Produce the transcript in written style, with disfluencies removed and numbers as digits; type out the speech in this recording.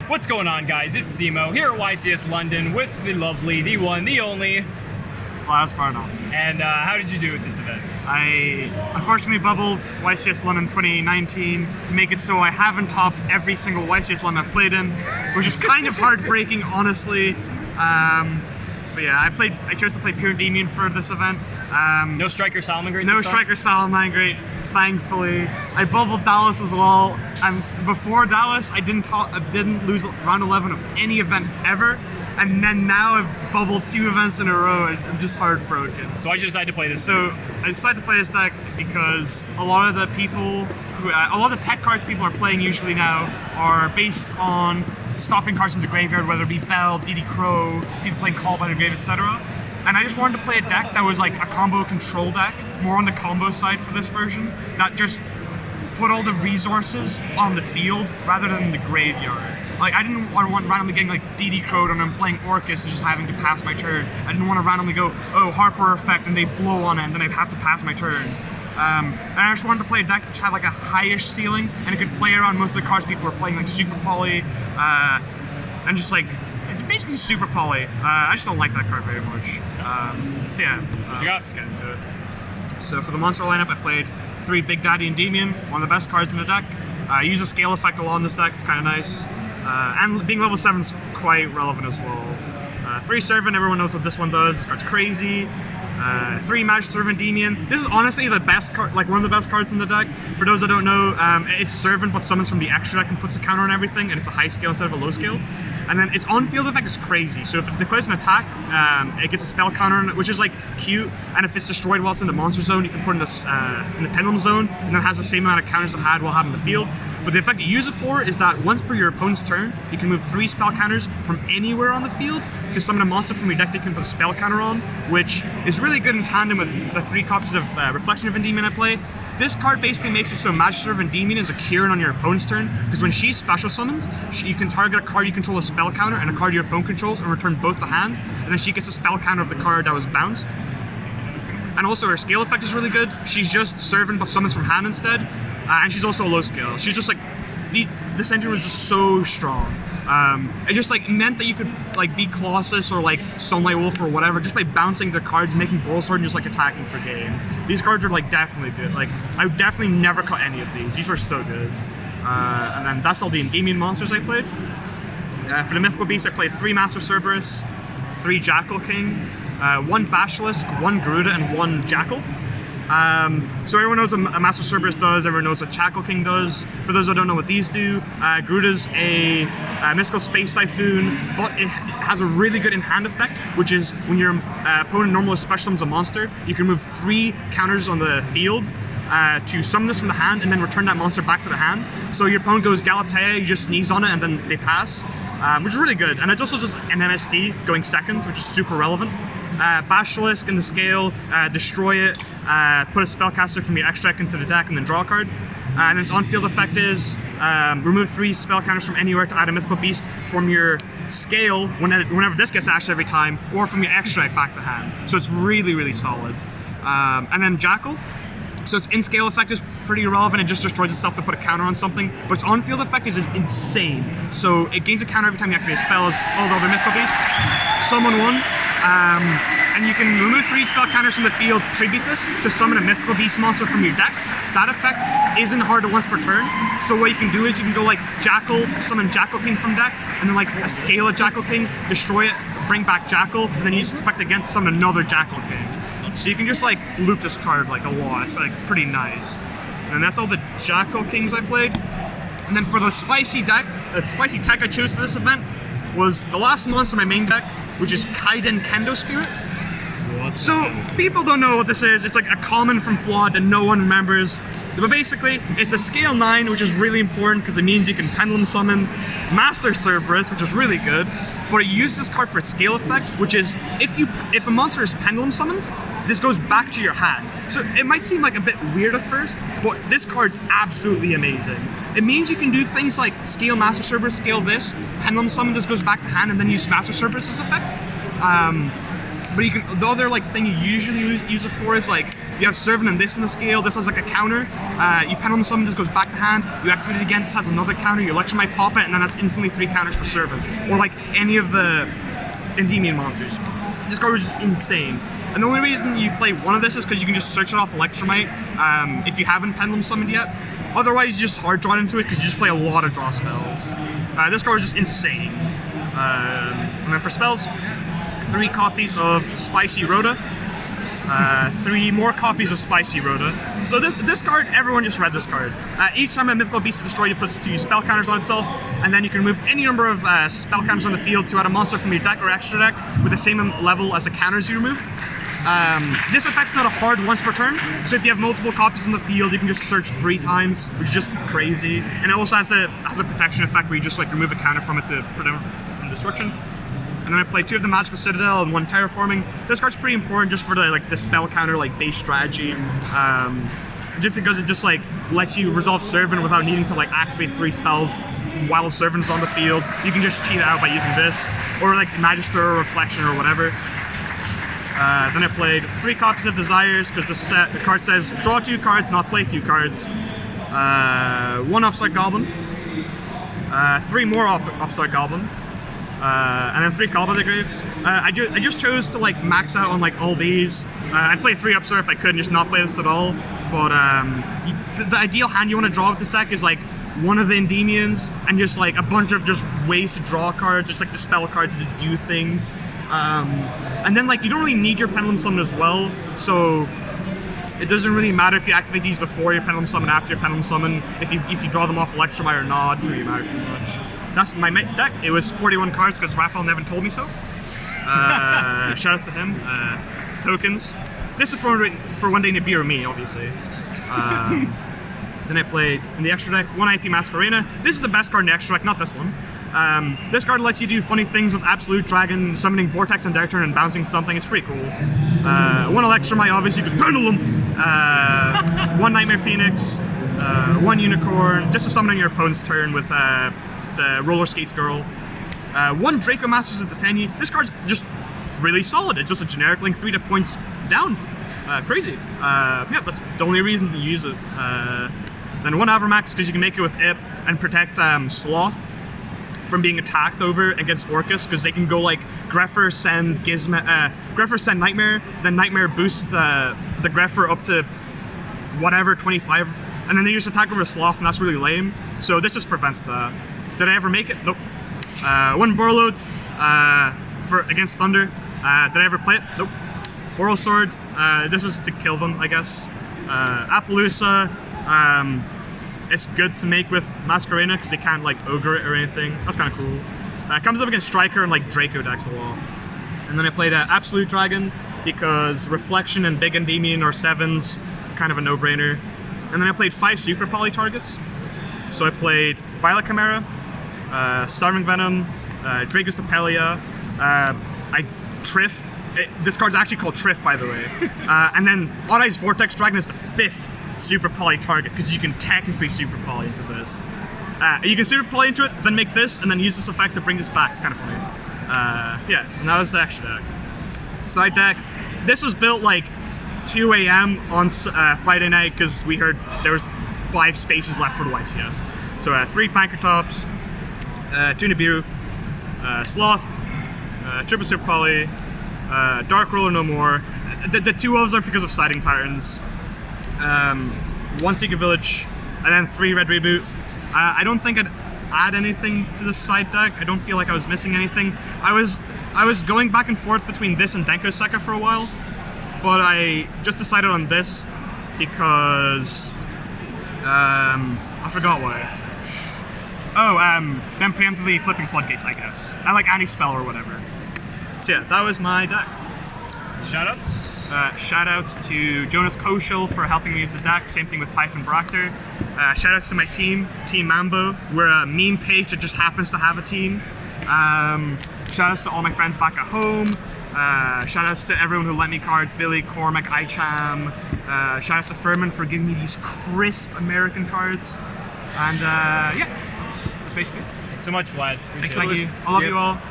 What's going on, guys? It's Zemo here at YCS London with the lovely, the one, the only Vladis Baranovskis. And how did you do with this event? I unfortunately bubbled YCS London 2019 to make it so I haven't topped every single YCS London I've played in, which is kind of heartbreaking, honestly. But yeah, I chose to play pure Endymion for this event. No Striker Salamangreat? No Striker Salamangreat, thankfully. I bubbled Dallas as well, and before Dallas, I didn't lose round 11 of any event ever. And then now I've bubbled 2 events in a row. I'm just heartbroken. So why'd you decide to play this? So I decided to play this deck because a lot of the tech cards people are playing usually now are based on stopping cards from the graveyard, whether it be Bell, DD Crow, people playing Call by the Grave, etc. And I just wanted to play a deck that was like a combo control deck, more on the combo side for this version, that just put all the resources on the field rather than the graveyard. Like, I didn't want randomly getting like DD Crowed and I'm playing Orcus and just having to pass my turn. I didn't want to randomly go, oh, Harper effect, and they blow on it and then I'd have to pass my turn. And I just wanted to play a deck that had like a highish ceiling and it could play around most of the cards people were playing, like Super Poly, and just like, it's basically Super Poly. I just don't like that card very much. So yeah, let's get into it. So for the monster lineup, I played 3 Big Daddy Endymion, one of the best cards in the deck. I use a scale effect a lot in this deck, it's kind of nice. And being level 7 is quite relevant as well. 3 Servant, everyone knows what this one does. This card's crazy. 3 Magic Servant Endymion. This is honestly the best card, like one of the best cards in the deck. For those that don't know, it's Servant but summons from the extra deck and puts a counter on everything, and it's a high scale instead of a low scale. And then its on-field effect is crazy. So if it declares an attack, it gets a spell counter on it, which is like cute. And if it's destroyed while it's in the monster zone, you can put it in the pendulum zone, and then it has the same amount of counters it had while having the field. But the effect you use it for is that once per your opponent's turn, you can move 3 spell counters from anywhere on the field to summon a monster from your deck that you can put a spell counter on, which is really good in tandem with the 3 copies of Reflection of Endymion I play. This card basically makes it so Magic Servant Endymion is a Kieran on your opponent's turn, because when she's special summoned, you can target a card you control a spell counter and a card your opponent controls and return both to hand, and then she gets a spell counter of the card that was bounced. And also her scale effect is really good. She's just Servant but summons from hand instead, and she's also a low scale. She's just like, this engine was just so strong. It just like meant that you could like beat Colossus or like Sunlight Wolf or whatever just by bouncing their cards, making Boral Sword, and just like attacking for game. These cards are like definitely good. Like, I would definitely never cut any of these. These were so good. And then that's all the Endymion monsters I played. For the Mythical Beast, I played 3 Master Cerberus, 3 Jackal King, 1 Basilisk, 1 Garuda, and 1 Jackal. So everyone knows what a Master Cerberus does, everyone knows what Jackal King does. For those that don't know what these do, Garuda's a Mystical Space Typhoon, but it has a really good in-hand effect, which is when your opponent normally special summons a monster, you can move 3 counters on the field to summon this from the hand and then return that monster back to the hand. So your opponent goes Galatea, you just sneeze on it and then they pass, which is really good. And it's also just an MST going second, which is super relevant. Basilisk in the scale, destroy it, put a spellcaster from your extra deck into the deck and then draw a card. And then its on-field effect is remove 3 spell counters from anywhere to add a Mythical Beast from your scale whenever this gets actioned every time, or from your extra deck back to hand. So it's really, really solid. And then Jackal. So its in-scale effect is pretty irrelevant, it just destroys itself to put a counter on something, but its on-field effect is insane. So it gains a counter every time you activate a spell as all the other Mythical Beasts. Summon 1, and you can remove 3 spell counters from the field, tribute this to summon a Mythical Beast monster from your deck. That effect isn't hard to once per turn, so what you can do is you can go like Jackal, summon Jackal King from deck, and then like a scale of Jackal King, destroy it, bring back Jackal, and then you just expect again to summon another Jackal King. So you can just like loop this card like a lot. It's like pretty nice. And that's all the Jackal Kings I played. And then for the spicy deck, the spicy tech I chose for this event was the last monster in my main deck, which is Kaiden Kendo Spirit. So people don't know what this is. It's like a common from Flawed that no one remembers. But basically, it's a scale 9, which is really important because it means you can Pendulum Summon Master Cerberus, which is really good. But it uses this card for its scale effect, which is if a monster is Pendulum Summoned, this goes back to your hand. So it might seem like a bit weird at first, but this card's absolutely amazing. It means you can do things like scale Master Cerberus, scale this, Pendulum Summon, this goes back to hand, and then use Master Cerberus's effect. But you can, the other like thing you usually use it for is like You have Servant and this in the scale. This has like a counter. You Pendulum Summon, this goes back to hand. You activate it again, this has another counter. You Electromite pop it, and then that's instantly 3 counters for Servant. Or like any of the Endymion monsters. This card was just insane. And the only reason you play one of this is because you can just search it off Electromite if you haven't Pendulum Summoned yet. Otherwise, you just hard draw into it because you just play a lot of draw spells. This card was just insane. And then for spells, 3 copies of Spicy Rhoda. 3 more copies of Spicy Rhoda. So this card, everyone just read this card. Each time a mythical beast is destroyed, it puts 2 spell counters on itself, and then you can remove any number of spell counters on the field to add a monster from your deck or extra deck with the same level as the counters you removed. This effect's not a hard once per turn, so if you have multiple copies on the field, you can just search 3 times, which is just crazy. And it also has a protection effect where you just like remove a counter from it to prevent from destruction. And then I played 2 of the Magical Citadel and 1 Terraforming. This card's pretty important just for the spell counter like base strategy. Just because it just like lets you resolve Servant without needing to like activate 3 spells while Servant's on the field. You can just cheat it out by using this, or like Magister or Reflection or whatever. Then I played 3 copies of Desires because the card says draw 2 cards, not play 2 cards. 1 Upstart Goblin. 3 more Upstart Goblin. And then 3 Call by the Grave. I just chose to like max out on like all these. I'd play 3 Upstart if I could and just not play this at all. But the ideal hand you want to draw with this deck is like one of the Endymions and just like a bunch of just ways to draw cards, just like the spell cards to do things. And then like you don't really need your Pendulum Summon as well, so it doesn't really matter if you activate these before your Pendulum Summon, after your Pendulum Summon, if you draw them off Electromite or not, it doesn't really matter too much. That's my deck. It was 41 cards because Raphael Nevin told me so. Shout outs to him. Tokens. This is for one day to be or me, obviously. Then I played in the extra deck 1 IP Masquerena. This is the best card in the extra deck, not this one. This card lets you do funny things with Absolute Dragon, summoning Vortex on their turn and bouncing something. It's pretty cool. 1 Electromite, obviously, because Pendulum. 1 Nightmare Phoenix. 1 Unicorn, just to summon on your opponent's turn with the Roller Skates Girl. 1 Draco Masters at the 10. This card's just really solid. It's just a generic link, 3 points down. Crazy. Yeah, that's the only reason to use it. Then 1 Avermax, because you can make it with Ip and protect Sloth from being attacked over against Orcus, because they can go like Grepher send Grepher send Nightmare, then Nightmare boosts the Grepher up to whatever 25, and then they just attack over Sloth, and that's really lame. So this just prevents that. Did I ever make it? Nope. 1 Borload for against Thunder. Did I ever play it? Nope. Boral Sword. This is to kill them, I guess. Appaloosa. It's good to make with Masquerena because they can't like ogre it or anything. That's kind of cool. It comes up against Striker and like Draco decks a lot. And then I played Absolute Dragon because Reflection and Big Endymion are 7s, kind of a no-brainer. And then I played 5 Super Poly targets. So I played Violet Chimera, Starving Venom, Dragus Apelia, Triff. This card's actually called Triff, by the way. And then Odd Eyes Vortex Dragon is the 5th Super Poly target, because you can technically Super Poly into this. You can Super Poly into it, then make this, and then use this effect to bring this back. It's kind of funny. Yeah, and that was the extra deck. Side deck. This was built like 2 a.m. on Friday night, because we heard there was 5 spaces left for the YCS. So 3 Pankratops, 2 Nibiru, Sloth, Triple Super Poly, Dark Roller no more. The 2 ofs are because of siding patterns. 1 Secret Village, and then 3 Red Reboot. I don't think I'd add anything to the side deck. I don't feel like I was missing anything. I was going back and forth between this and Denko Sekka for a while, but I just decided on this because I forgot why. Oh, them preemptively flipping floodgates, I guess. I like anti-spell or whatever. So yeah, that was my deck. Shoutouts? Shoutouts to Jonas Koschel for helping me with the deck. Same thing with Typhon Bractor. Shoutouts to my team, Team Mambo. We're a meme page that just happens to have a team. Shoutouts to all my friends back at home. Shoutouts to everyone who lent me cards. Billy, Cormac, Icham. Shoutouts to Furman for giving me these crisp American cards. And yeah, that's basically it. Thanks so much, Vlad. Thank you. I love you all.